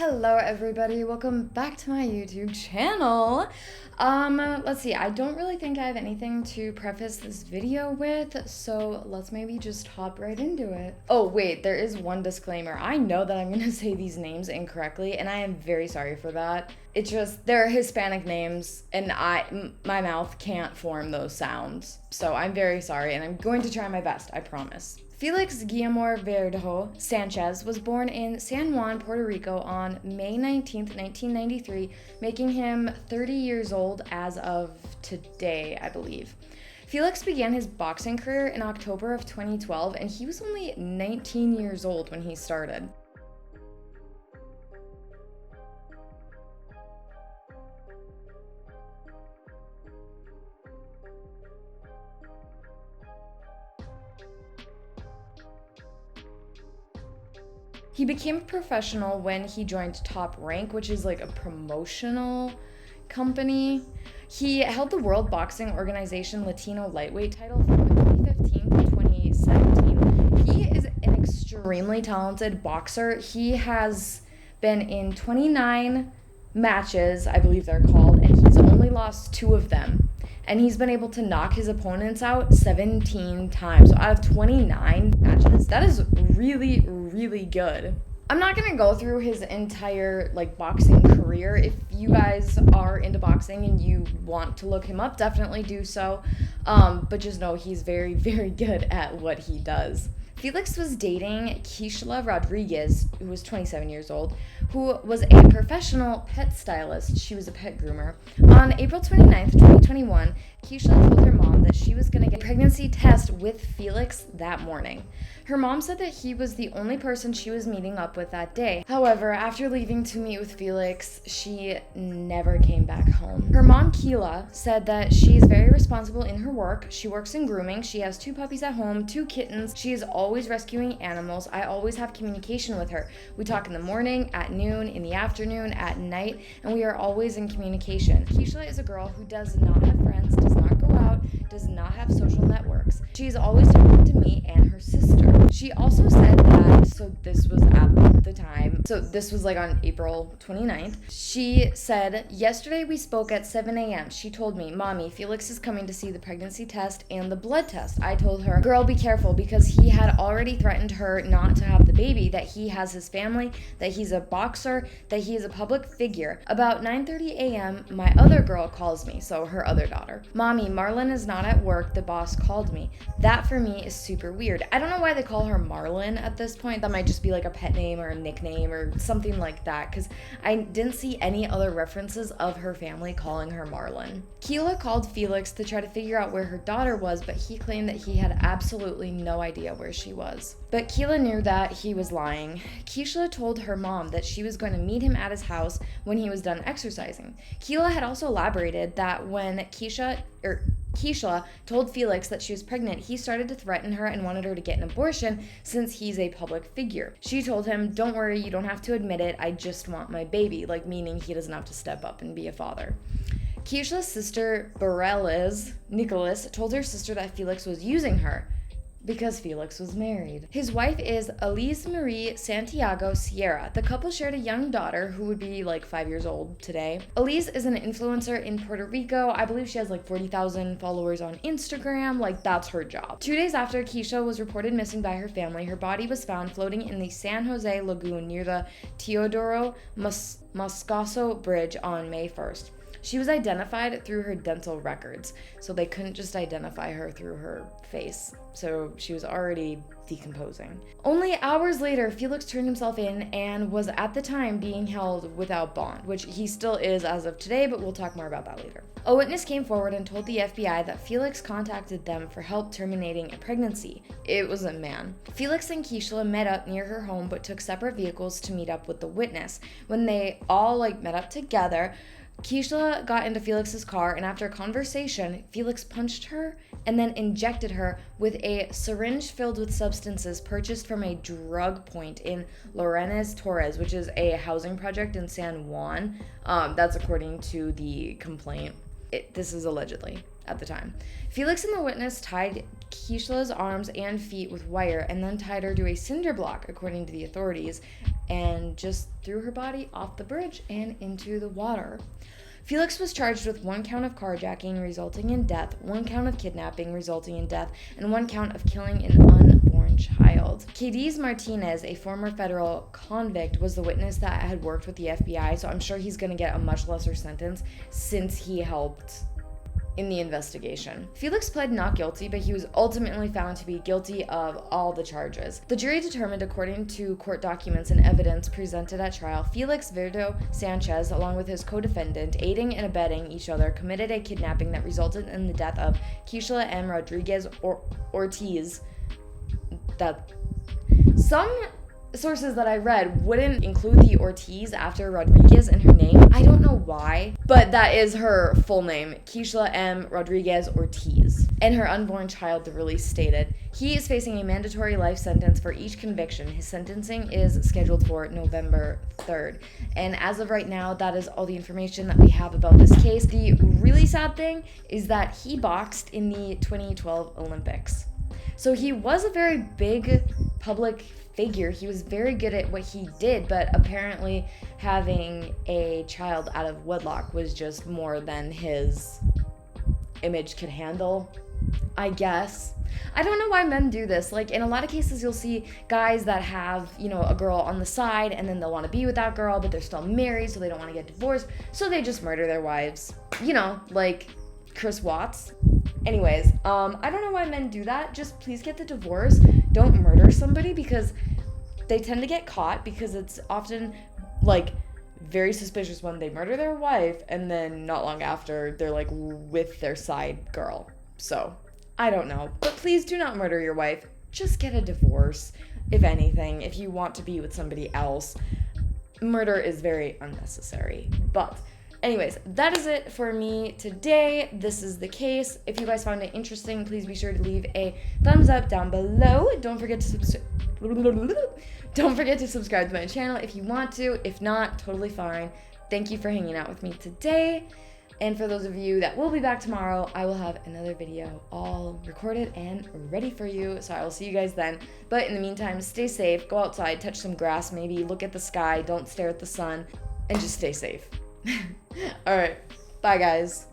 Hello everybody, welcome back to my YouTube channel. Let's see, I don't really think I have anything to preface this video with, so let's maybe just hop right into it. Oh wait, there is one disclaimer. I know that I'm gonna say these names incorrectly, and I am very sorry for that. It's just, they're Hispanic names, and my mouth can't form those sounds. So I'm very sorry, and I'm going to try my best, I promise. Félix Verdejo Sanchez was born in San Juan, Puerto Rico on May 19, 1993, making him 30 years old as of today, I believe. Félix began his boxing career in October of 2012, and he was only 19 years old when he started. He became a professional when he joined Top Rank, which is like a promotional company. He held the World Boxing Organization Latino lightweight title from 2015 to 2017. He is an extremely talented boxer. He has been in 29 matches, I believe they're called, and he's only lost 2 of them. And he's been able to knock his opponents out 17 times. So out of 29 matches, that is really, really good. I'm not gonna go through his entire boxing career. If you guys are into boxing and you want to look him up, definitely do so. But just know he's very, very good at what he does. Félix was dating Keishla Rodriguez, who was 27 years old, who was a professional pet stylist. She was a pet groomer. On April 29th, 2021, Keishla told her mom that she was going to get a pregnancy test with Félix that morning. Her mom said that he was the only person she was meeting up with that day. However, after leaving to meet with Félix, she never came back home. Her mom, Keila, said that she is very responsible in her work. She works in grooming. She has 2 puppies at home, 2 kittens. She is always rescuing animals. I always have communication with her. We talk in the morning, at noon, in the afternoon, at night, and we are always in communication. Keishla is a girl who does not have friends, does not go out, does not have social networks. She is always talking to me and her sister. She also said that, so this was at the time, so this was on April 29th. She said, yesterday we spoke at 7 a.m. She told me, Mommy, Félix is coming to see the pregnancy test and the blood test. I told her, girl, be careful, because he had already threatened her not to have the baby, that he has his family, that he's a boxer, that he is a public figure. About 9:30 a.m., my other girl calls me, so her other daughter. Mommy, Marlon is not at work. The boss called me. That for me is super weird. I don't know why they call her Marlon at this point. That might just be a pet name or a nickname or something like that, because I didn't see any other references of her family calling her Marlon. Keila called Félix to try to figure out where her daughter was, but he claimed that he had absolutely no idea where she was. But Keila knew that he was lying. Keishla told her mom that she was going to meet him at his house when he was done exercising. Keila had also elaborated that when Keishla told Félix that she was pregnant, he started to threaten her and wanted her to get an abortion since he's a public figure. She told him, don't worry, you don't have to admit it, I just want my baby, meaning he doesn't have to step up and be a father. Keishla's sister, Bareilles Nicholas, told her sister that Félix was using her because Félix was married. His wife is Elise Marie Santiago Sierra. The couple shared a young daughter who would be 5 years old today. Elise is an influencer in Puerto Rico. I believe she has 40,000 followers on Instagram. That's her job. 2 days after Keisha was reported missing by her family, her body was found floating in the San Jose Lagoon near the Teodoro Moscoso Bridge on May 1st. She was identified through her dental records, so they couldn't just identify her through her face. So she was already decomposing. Only hours later, Félix turned himself in and was at the time being held without bond, which he still is as of today, but we'll talk more about that later. A witness came forward and told the FBI that Félix contacted them for help terminating a pregnancy. It was a man. Félix and Keishla met up near her home but took separate vehicles to meet up with the witness. When they all met up together, Keishla got into Félix's car, and after a conversation, Félix punched her and then injected her with a syringe filled with substances purchased from a drug point in Lorenes Torres, which is a housing project in San Juan. That's according to the complaint. This is allegedly at the time. Félix and the witness tied Keishla's arms and feet with wire and then tied her to a cinder block, according to the authorities, and just threw her body off the bridge and into the water. Felix was charged with 1 count of carjacking resulting in death, 1 count of kidnapping resulting in death, and 1 count of killing an unborn child. Cadiz Martinez, a former federal convict, was the witness that had worked with the FBI, so I'm sure he's going to get a much lesser sentence since he helped in the investigation. Felix pled not guilty, but he was ultimately found to be guilty of all the charges. The jury determined, according to court documents and evidence presented at trial, Félix Verdejo Sanchez, along with his co-defendant, aiding and abetting each other, committed a kidnapping that resulted in the death of Keisha M. Rodriguez Ortiz. That some sources that I read wouldn't include the Ortiz after Rodriguez in her name. I don't know why, but that is her full name, Keisha M. Rodriguez Ortiz. And her unborn child, the release stated. He is facing a mandatory life sentence for each conviction. His sentencing is scheduled for November 3rd. And as of right now, that is all the information that we have about this case. The really sad thing is that he boxed in the 2012 Olympics. So he was a very big public figure. He was very good at what he did, but apparently having a child out of wedlock was just more than his image could handle, I guess. I don't know why men do this. Like, in a lot of cases, you'll see guys that have, a girl on the side, and then they'll want to be with that girl, but they're still married, so they don't want to get divorced, so they just murder their wives. Like Chris Watts. Anyways, I don't know why men do that. Just please get the divorce. Don't murder somebody, because they tend to get caught, because it's often, very suspicious when they murder their wife and then not long after they're, with their side girl. So, I don't know. But please do not murder your wife. Just get a divorce, if anything, if you want to be with somebody else. Murder is very unnecessary. But anyways, that is it for me today. This is the case. If you guys found it interesting, please be sure to leave a thumbs up down below. Don't forget to subscribe to my channel if you want to. If not, totally fine. Thank you for hanging out with me today. And for those of you that will be back tomorrow, I will have another video all recorded and ready for you. So I will see you guys then. But in the meantime, stay safe. Go outside, touch some grass, maybe look at the sky. Don't stare at the sun, and just stay safe. All right. Bye, guys.